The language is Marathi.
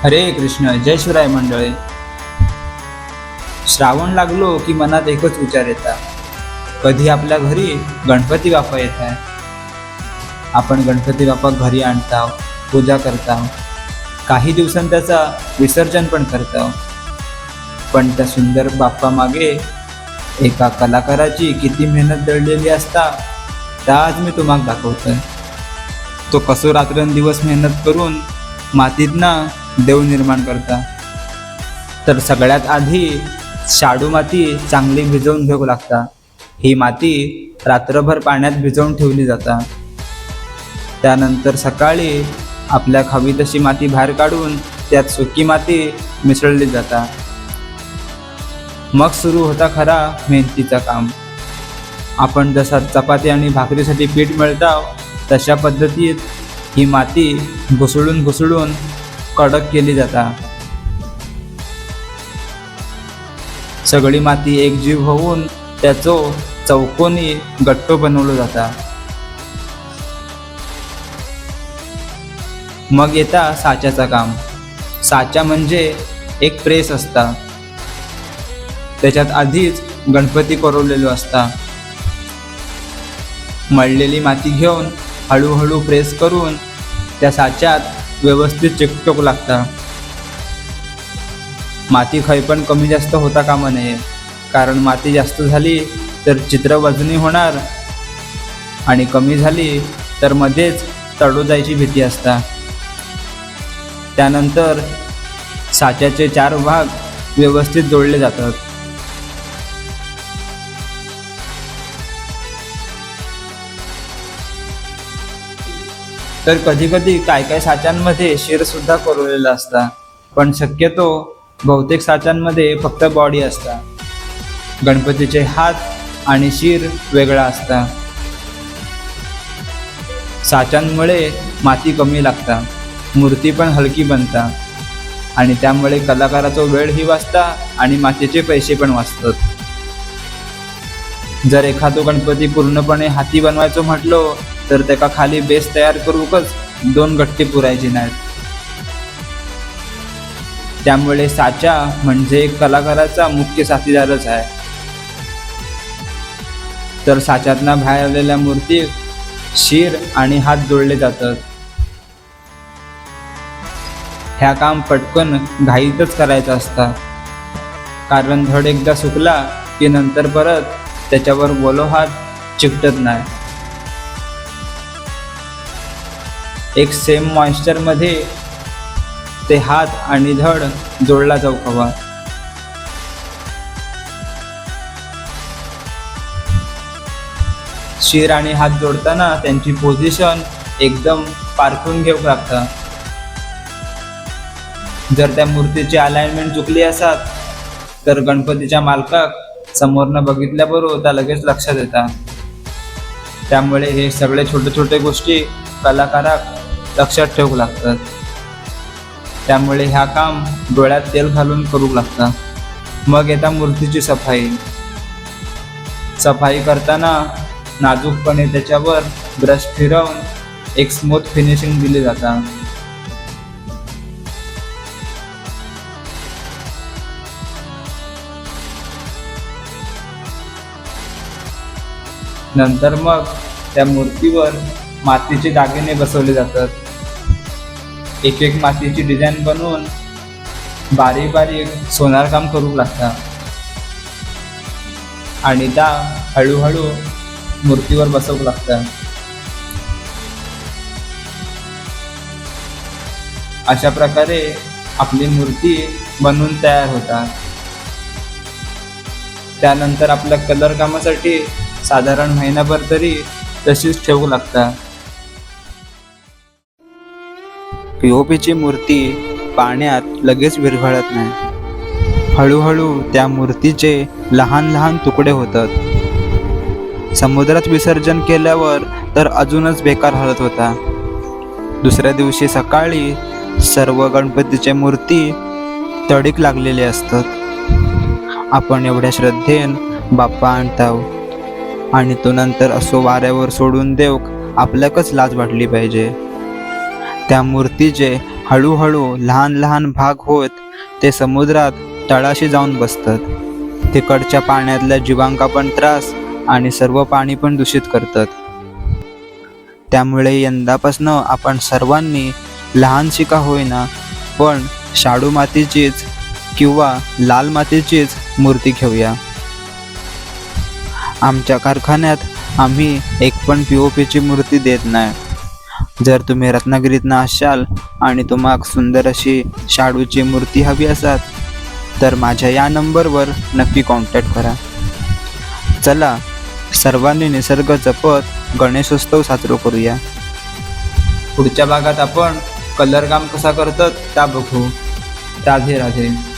हरे कृष्ण. जय शिवराय मंडळी. श्रावण लागलो की मनात एकच विचार येतात, कधी आपल्या घरी गणपती बाप्पा येत आहे. आपण गणपती बाप्पा घरी आणतो, पूजा करतो, काही दिवसांनी त्याचा विसर्जन पण करतो. पण त्या सुंदर बाप्पा मागे एका कलाकाराची किती मेहनत दडलेली असता, त्या आज मी तुम्हाला दाखवतोय. तो कसो रात्रंदिवस मेहनत करून मातीतनं देव निर्माण करता. तर सगळ्यात आधी शाडू माती चांगली भिजवून घ्यावी लागता. ही माती रात्रभर पाण्यात भिजवून ठेवली जाता. त्यानंतर सकाळी आपल्या हवी तशी माती बाहेर काढून त्यात सुकी माती मिसळली जाता. मग सुरू होता खरा मेहनतीचा काम. आपण जसा चपाती आणि भाकरीसाठी पीठ मळतो, तशा पद्धतीत ही माती घुसळून कडक केली जाता. सगळी माती एकजीव होऊन त्याचो चौकोनी गट्टो बनवला जाता. मग येता साच्याचा काम. साचा म्हणजे एक प्रेस असता. त्याच्यात आधीच गणपती कोरवलेलो असता. मळलेली माती घेऊन हळूहळू प्रेस करून त्या साच्यात व्यवस्थित चिकटोक लागता. माती खय पण कमी जास्त होता कामा नये, कारण माती जास्त झाली तर चित्र वजनी होणार आणि कमी झाली तर मध्येच तडू जायची भीती असता. त्यानंतर साच्याचे 4 भाग व्यवस्थित जोडले जातात. तर कधी कधी काय साच्यांमध्ये शिर सुद्धा कोरलेला असता, पण शक्यतो बहुतेक साच्यांमध्ये फक्त बॉडी असता. गणपतीचे हात आणि शिर वेगळा असता. साच्यांमुळे माती कमी लागता, मूर्ती पण हलकी बनता आणि त्यामुळे कलाकाराचा वेळही वाचता आणि मातीचे पैसे पण वाचतात. जर एखादो गणपती पूर्णपणे हाती बनवायचो म्हटलो तर त्याका खाली बेस तयार करूकच 2 गट्टी पुरायची नाहीत. त्यामुळे साचा म्हणजे एक कलाकाराचा मुख्य साथीदारच आहे. तर साच्यातनं बाहेर आलेल्या मूर्ती शिर आणि हात जोडले जातात. ह्या काम पटकन घाईतच करायचं असतं, कारण धड एकदा सुकला की नंतर परत त्याच्यावर बोलो हात चिकटत नाही. एक सेम मॉइश्चर मध्ये ते हात आणि धड जोडला जाऊ हवा. शिर आणि हात जोडताना त्यांची पोझिशन एकदम पारखून घेऊ लागतं. जर त्या मूर्तीची अलाइनमेंट चुकली असत तर गणपतीच्या मालकाक समोरनं बघितल्याबरोबर त्या लगेच लक्षात येतात. त्यामुळे हे सगळे छोटे गोष्टी कलाकाराक लक्षात ठेवू लागतात. त्यामुळे ह्या काम डोळ्यात तेल घालून करू लागतात. मग येता मूर्तीची सफाई करताना नाजूकपणे त्याच्यावर ब्रश फिरवून एक स्मूथ फिनिशिंग दिली जाता. नंतर मग त्या मूर्तीवर मातीचे दागिने बसवले जातात. एक मातीची डिझाईन बनवून बारीक सोनार काम करू लागतात आणि त्या हळूहळू मूर्तीवर बसवू लागतात. अशा प्रकारे आपली मूर्ती बनवून तयार होतात. त्यानंतर आपल्या कलर कामासाठी साधारण महिनाभर तरी तशीच ठेवू लागतात. पीओपीची मूर्ती पाण्यात लगेच विरघळत नाही. हळूहळू त्या मूर्तीचे लहान तुकडे होतात. समुद्रात विसर्जन केल्यावर तर अजूनच बेकार हालत होता. दुसऱ्या दिवशी सकाळी सर्व गणपतीचे मूर्ती तडीक लागलेले असतात. आपण एवढ्या श्रद्धेन बाप्पा आणताव आणि तो नंतर असो वाऱ्यावर सोडून देऊक आपल्याकच लाज वाटली पाहिजे. त्या मूर्तीचे हळूहळू लहान लहान भाग होत ते समुद्रात तळाशी जाऊन बसतात. तिकडच्या पाण्यातल्या जीवांका पण त्रास आणि सर्व पाणी पण दूषित करतात. त्यामुळे यंदापासनं आपण सर्वांनी लहानशी का होईना पण शाडू मातीचीच किंवा लाल मातीचीच मूर्ती घेऊया. आमच्या कारखान्यात आम्ही एक पण POPची मूर्ती देत नाही. जर तुम्ही रत्नागिरीतनं असाल आणि तुम्हाला सुंदर अशी शाडूची मूर्ती हवी असाल तर माझ्या या नंबरवर नक्की कॉन्टॅक्ट करा. चला सर्वांनी निसर्ग जपत गणेशोत्सव साजरा करूया. पुढच्या भागात आपण कलर काम कसा करतात त्या बघू. राधे राधे.